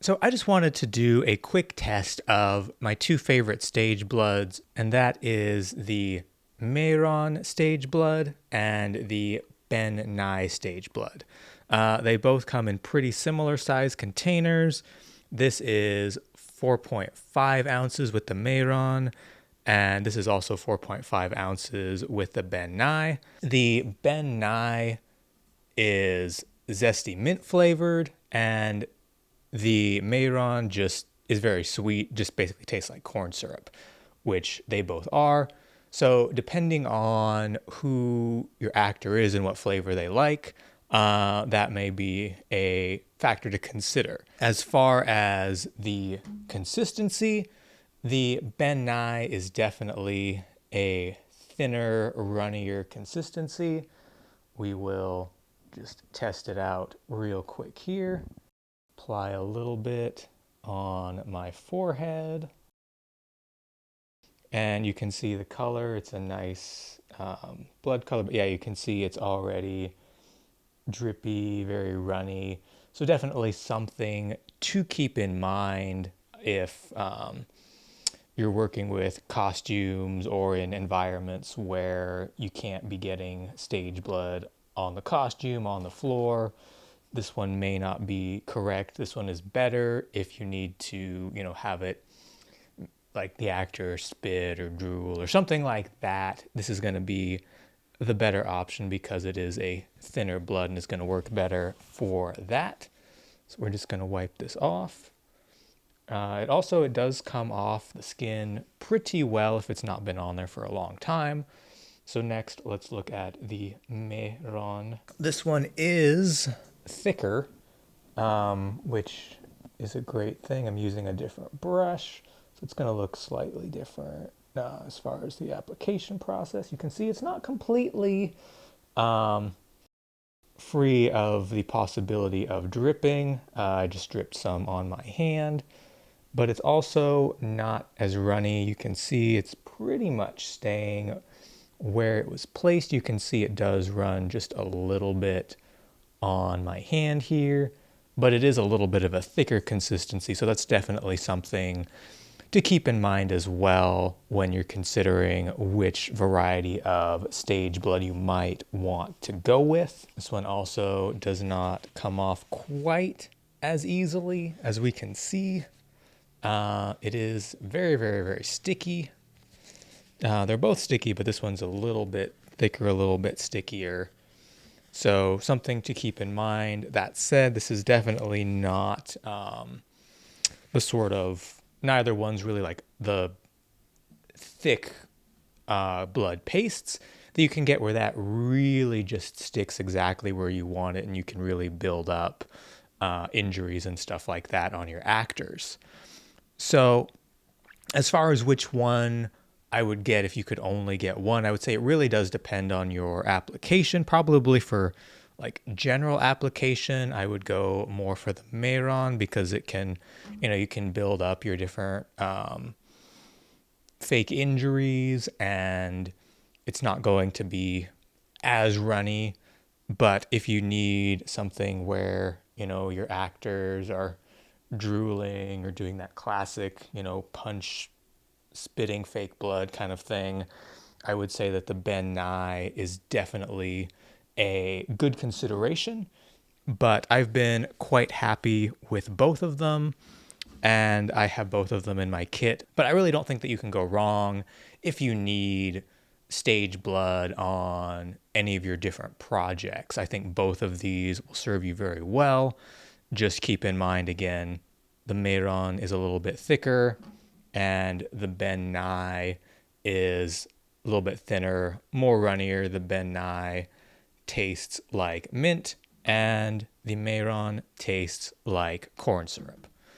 So I just wanted to do a quick test of my two favorite stage bloods, and that is the Mehron Stage Blood and the Ben Nye Stage Blood. They both come in pretty similar size containers. This is 4.5 ounces with the Mehron, and this is also 4.5 ounces with the Ben Nye. The Ben Nye is zesty mint flavored, and the Mehron just is very sweet, just basically tastes like corn syrup, which they both are. So depending on who your actor is and what flavor they like, that may be a factor to consider. As far as the consistency, the Ben Nye is definitely a thinner, runnier consistency. We will just test it out real quick here. Apply a little bit on my forehead. And you can see the color. It's a nice blood color. But yeah, you can see it's already drippy, very runny. So definitely something to keep in mind if you're working with costumes or in environments where you can't be getting stage blood on the costume, on the floor. This one may not be correct. This one is better if you need to, have it like the actor spit or drool or something like that. This is going to be the better option because it is a thinner blood and is going to work better for that. So we're just going to wipe this off. It does come off the skin pretty well if it's not been on there for a long time. So next, let's look at the Mehron. This one is thicker, which is a great thing. I'm using a different brush, so it's going to look slightly different as far as the application process. You can see it's not completely free of the possibility of dripping. I just dripped some on my hand, but it's also not as runny. You can see it's pretty much staying where it was placed. You can see it does run just a little bit on my hand here, but it is a little bit of a thicker consistency. So that's definitely something to keep in mind as well when you're considering which variety of stage blood you might want to go with. This one also does not come off quite as easily as we can see. It is very, very, very sticky. They're both sticky, but this one's a little bit thicker, a little bit stickier. So something to keep in mind. That said, this is definitely not the sort of, neither one's really like the thick blood pastes that you can get where that really just sticks exactly where you want it and you can really build up injuries and stuff like that on your actors. So as far as which one I would get if you could only get one, I would say it really does depend on your application. Probably for like general application, I would go more for the Mehron because it can, you can build up your different fake injuries and it's not going to be as runny. But if you need something where, your actors are drooling or doing that classic, punch spitting fake blood kind of thing, I would say that the Ben Nye is definitely a good consideration, but I've been quite happy with both of them and I have both of them in my kit. But I really don't think that you can go wrong if you need stage blood on any of your different projects. I think both of these will serve you very well. Just keep in mind, again, the Mehron is a little bit thicker and the Ben Nye is a little bit thinner, more runnier. The Ben Nye tastes like mint and the Mehron tastes like corn syrup.